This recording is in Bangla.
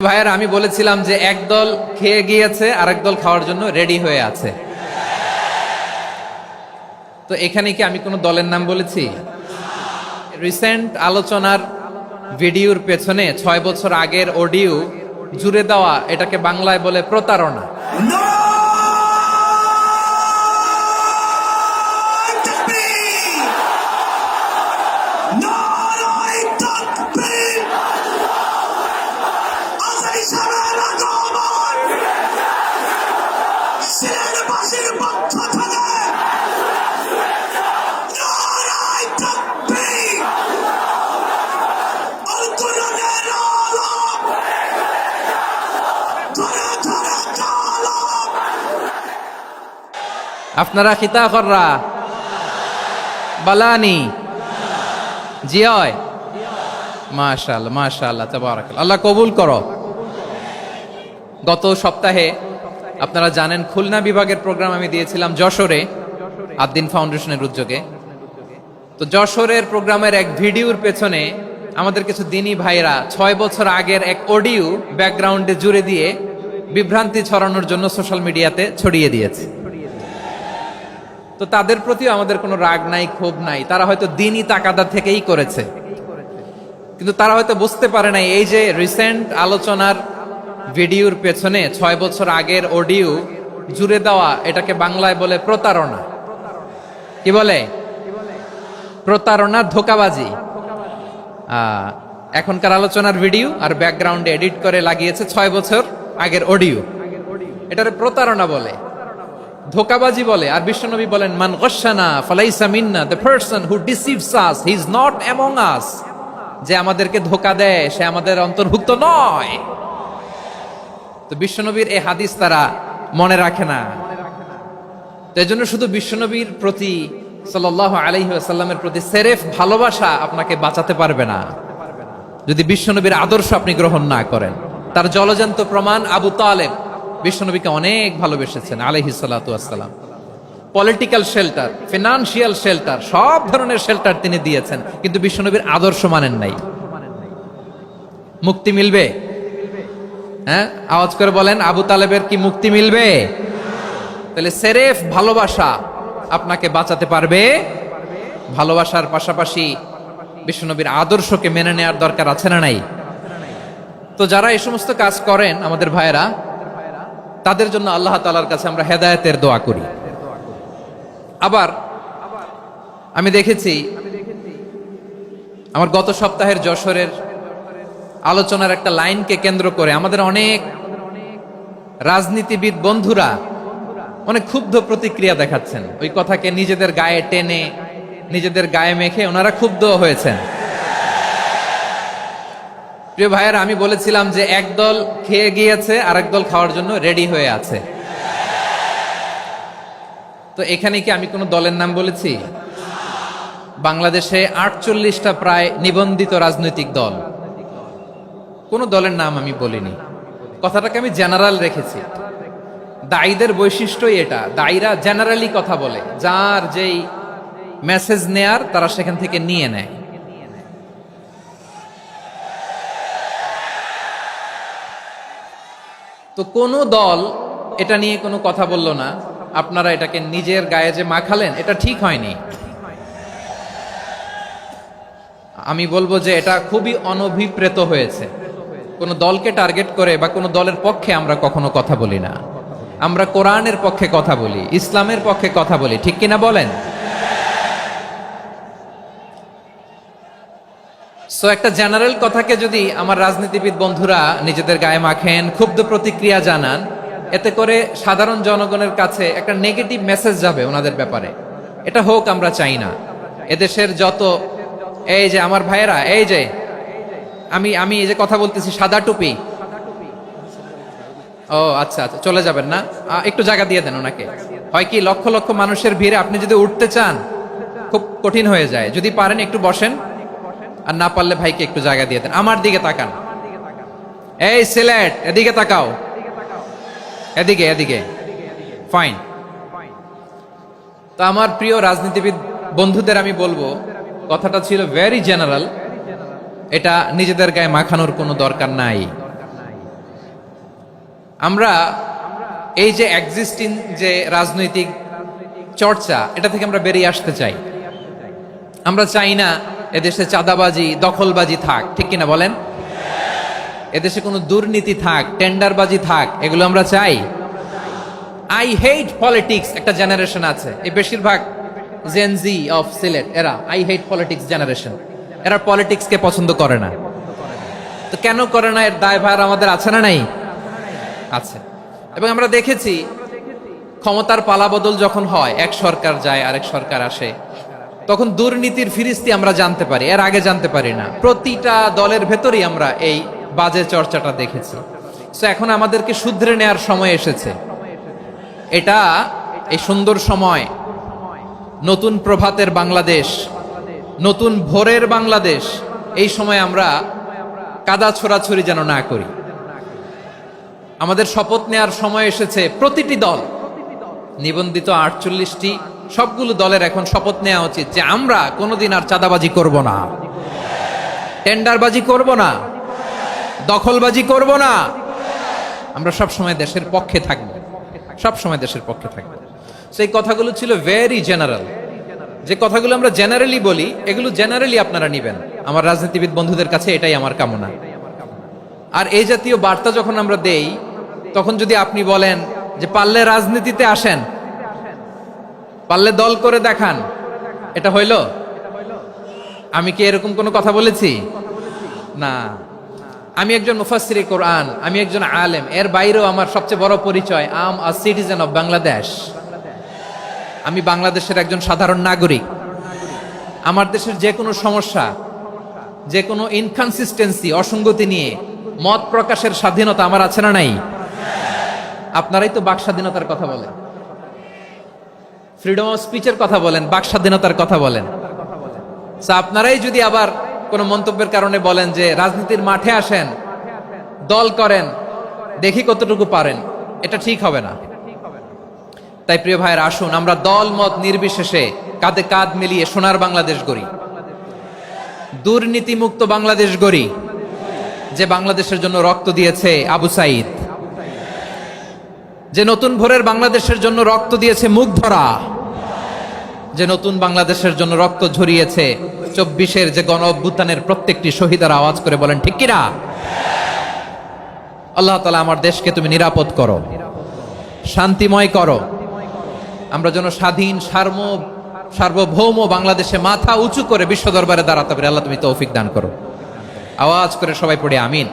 ভাইয়ের আমি বলেছিলাম যে একদল খেয়ে গিয়েছে আর একদল খাওয়ার জন্য রেডি হয়ে আছে। তো এখানে কি আমি কোনো দলের নাম বলেছি? রিসেন্ট আলোচনার ভিডিওর পেছনে 6 বছর আগের অডিও জুড়ে দেওয়া, এটাকে বাংলায় বলে প্রতারণা। আপনারা খিতা কররা বালানি জিয় মাশাআল্লাহ মাশাআল্লাহ তাবারাকাল্লাহ, আল্লাহ কবুল করো। গত সপ্তাহে আপনারা জানেন খুলনা বিভাগের প্রোগ্রাম আমি দিয়েছিলাম যশোরে আদ্দিন ফাউন্ডেশনের উদ্যোগে। তো যশোরের প্রোগ্রামের এক ভিডিওর পেছনে আমাদের কিছু দিনী ভাইরা 6 বছর আগের এক অডিও ব্যাকগ্রাউন্ডে জুড়ে দিয়ে বিভ্রান্তি ছড়ানোর জন্য সোশ্যাল মিডিয়াতে ছড়িয়ে দিয়েছে। তো তাদের প্রতিও আমাদের কোনো রাগ নাই, ক্ষোভ নাই। তারা হয়তো দিনই তাকাদা থেকেই করেছে, কিন্তু তারা হয়তো বুঝতে পারে নাই এই যে রিসেন্ট আলোচনার ভিডিওর পেছনে 6 বছর আগের অডিও জুড়ে দেওয়া, এটাকে বাংলায় বলে প্রতারণা। কি বলে? প্রতারণা, ধোঁকাবাজি। এখনকার আলোচনার ভিডিও আর ব্যাকগ্রাউন্ডে এডিট করে লাগিয়েছে 6 বছর আগের অডিও। এটারে প্রতারণা বলে, ধোঁকাবাজি বলে। আর বিশ্বনবী বলেন, মান গশানা ফালাইসা মিন্না, the person who deceives us he is not among us. যে আমাদেরকে ধোঁকা দেয় সে আমাদের অন্তর্ভুক্ত নয়। তো বিশ্বনবীর এই হাদিস তারা মনে রাখে না। তো এজন্য শুধু বিশ্বনবীর প্রতি সাল্লাল্লাহু আলাইহি ওয়াসাল্লামের প্রতি সেরেফ ভালোবাসা আপনাকে বাঁচাতে পারবে না যদি বিশ্বনবীর আদর্শ আপনি গ্রহণ না করেন। তার জলজান্ত প্রমাণ, আবু তালেব বিশ্বনবীকে অনেক ভালোবেসেছেন আলাইহিস সালাতু ওয়াসসালাম। পলিটিক্যাল শেল্টার, ফিনান্সিয়াল শেল্টার, সব ধরনের শেল্টার তিনি দিয়েছেন, কিন্তু বিশ্বনবীর আদর্শ মানেন নাই। মুক্তি মিলবে? হ্যাঁ, আওয়াজ করে বলেন, আবু তালেবের কি মুক্তি মিলবে? তাহলে সেরেফ ভালোবাসা আপনাকে বাঁচাতে পারবে। ভালোবাসার পাশাপাশি বিশ্বনবীর আদর্শকে মেনে নেওয়ার দরকার আছে না নাই? তো যারা এই সমস্ত কাজ করেন আমাদের ভাইয়েরা, তাদের জন্য আল্লাহ তাআলার কাছে আমরা হেদায়েতের দোয়া করি। আবার আমি দেখেছি আমার গত সপ্তাহের যশোরের আলোচনার একটা লাইনকে কেন্দ্র করে আমাদের অনেক রাজনীতিবিদ বন্ধুরা অনেক ক্ষুব্ধ প্রতিক্রিয়া দেখাচ্ছেন। ওই কথাকে নিজেদের গায়ে টেনে, নিজেদের গায়ে মেখে ওনারা ক্ষুব্ধ হয়েছেন। প্রিয় ভাইয়েরা, আমি বলেছিলাম যে একদল খেয়ে গিয়েছে আর একদল খাওয়ার জন্য রেডি হয়ে আছে। তো এখানে কি আমি কোনো দলের নাম বলেছি? বাংলাদেশে 48টা প্রায় নিবন্ধিত রাজনৈতিক দল, কোন দলের নাম আমি বলিনি। কথাটাকে আমি জেনারেল রেখেছি। দায়ীদের বৈশিষ্ট্যই এটা, দায়ীরা জেনারেলি কথা বলে, যার যেই মেসেজ নেয়ার তারা সেখান থেকে নিয়ে নেয়। তো কোন দল এটা নিয়ে কোনো কথা বলল না। আপনারা এটাকে নিজের গায়ে যে মাখালেন, এটা ঠিক হয়নি। আমি বলবো যে এটা খুবই অনভিপ্রেত হয়েছে। কোন দলকে টার্গেট করে বা কোন দলের পক্ষে আমরা কখনো কথা বলি না। আমরা কোরআনের পক্ষে কথা বলি, ইসলামের পক্ষে কথা বলি, ঠিক কিনা বলেন? সো একটা জেনারেল কথাকে যদি আমার রাজনীতিবিদ বন্ধুরা নিজেদের গায়ে মাখেন, ক্ষুব্ধ প্রতিক্রিয়া জানান, এতে করে সাধারণ জনগণের কাছে একটা নেগেটিভ মেসেজ যাবে ওনাদের ব্যাপারে। এটা হোক আমরা চাই না। এদেশের যত এই যে আমার ভাইয়েরা, এই যে আমি এই যে কথা বলতেছি, সাদা টুপি, ও আচ্ছা আচ্ছা, চলে যাবেন না? একটু জায়গা দিয়ে দেন ওনাকে। হয় কি, লক্ষ লক্ষ মানুষের ভিড়ে আপনি যদি উঠতে চান খুব কঠিন হয়ে যায়। যদি পারেন একটু বসেন, আর না পারলে ভাইকে একটু জায়গা দিয়ে দেন। আমার দিকে তাকান, এই সিলেট, এদিকে তাকাও, এদিকে এদিকে, ফাইন। তো আমার প্রিয় রাজনীতিবিদ বন্ধুদের আমি বলবো, কথাটা ছিল ভেরি জেনারেল, এটা নিজেদের গায়ে মাখানোর কোনো দরকার নাই। আমরা এই যে এক্সিস্টিং যে রাজনৈতিক চর্চা, এটা থেকে আমরা বেরিয়ে আসতে চাই। আমরা চাই না এদেশে চাঁদাবাজি, দখলবাজি থাক, ঠিক কিনা বলেন? এদেশে কোনো দুর্নীতি থাক, টেন্ডারবাজি থাক, এগুলো আমরা চাই। আই হেট পলিটিক্স একটা জেনারেশন আছে, এই বেশিরভাগ জেনজি অফ সিলেট, এরা আই হেট পলিটিক্স জেনারেশন, এরা পলিটিক্সকে পছন্দ করে না। তো কেন করে না, এর দায়ভার আমাদের আছে না নাই? আছে। এবং আমরা দেখেছি ক্ষমতার পালাবদল যখন হয়, এক সরকার যায় আরেক সরকার আসে, তখন দুর্নীতির ফিরিস্তি আমরা জানতে পারি, এর আগে জানতে পারি না। প্রতিটা দলের ভেতরেই আমরা এই বাজে চর্চাটা দেখেছি। সো এখন আমাদেরকে শুধরে নেয়ার সময় এসেছে। এটা এই সুন্দর সময়, নতুন প্রভাতের বাংলাদেশ, নতুন ভোরের বাংলাদেশ, এই সময় আমরা কাদা ছোড়াছুরি যেন না করি। আমাদের শপথ নেয়ার সময় এসেছে। প্রতিটি দল, নিবন্ধিত 48টি, সবগুলো দলের এখন শপথ নেওয়া উচিত যে আমরা কোনোদিন আর চাঁদাবাজি করব না, টেন্ডারবাজি করব না, দখলবাজি করব না। আমরা সব সময় দেশের পক্ষে থাকব, সব সময় দেশের পক্ষে থাকব। সেই কথাগুলো ছিল ভেরি জেনারেল। যে কথাগুলো আমরা জেনারেলি বলি, এগুলো জেনারেলি আপনারা নিবেন। আমার রাজনীতিবিদ বন্ধুদের কাছে এটাই আমার কামনা। আর এই জাতীয় বার্তা যখন আমরা দেই, তখন যদি আপনি বলেন যে পারলে রাজনীতিতে আসেন, পারলে দল করে দেখান, এটা হইল? আমি কি এরকম কোনো কথা বলেছি? না। আমি একজন মুফাসসিরে কোরআন, আমি একজন আলেম, এর বাইরেও আমার সবচেয়ে বড় পরিচয় আম আ সিটিজেন অফ বাংলাদেশ। আমি বাংলাদেশের একজন সাধারণ নাগরিক। আমার দেশের যে কোনো সমস্যা, যে কোনো ইনকনসিস্টেন্সি, অসঙ্গতি নিয়ে মত প্রকাশের স্বাধীনতা আমার আছে না নাই? আপনারাই তো বাক স্বাধীনতার কথা বলেন, ফ্রিডম অফ স্পিচের কথা বলেন, বাক স্বাধীনতার কথা বলেন। আপনারাই যদি আবার কোন মন্তব্যের কারণে বলেন যে রাজনীতির মাঠে আসেন, দল করেন, দেখি কতটুকু পারেন, এটা ঠিক হবে না। তাই প্রিয় ভাইয়ের, আসুন আমরা দল মত নির্বিশেষে কাঁধে কাঁধ মিলিয়ে সোনার বাংলাদেশ গড়ি, দুর্নীতি মুক্ত বাংলাদেশ গড়ি, যে বাংলাদেশের জন্য রক্ত দিয়েছে আবু সাইদ, যে নতুন ভোরের বাংলাদেশের জন্য রক্ত দিয়েছে মুগ্ধরা, যে নতুন বাংলাদেশের জন্য রক্ত ঝরিয়েছে 24-এর যে গণ অভ্যুত্থানের প্রত্যেকটি শহীদের আওয়াজ করে বলেন ঠিক কিনা? আল্লাহ তাআলা আমার দেশকে তুমি নিরাপদ করো, শান্তিময় করো। আমরা যেন স্বাধীন সার্বভৌম বাংলাদেশে মাথা উঁচু করে বিশ্ব দরবারে দাঁড়াতে পারি। আল্লাহ তুমি তৌফিক দান করো। আওয়াজ করে সবাই পড়ে আমিন।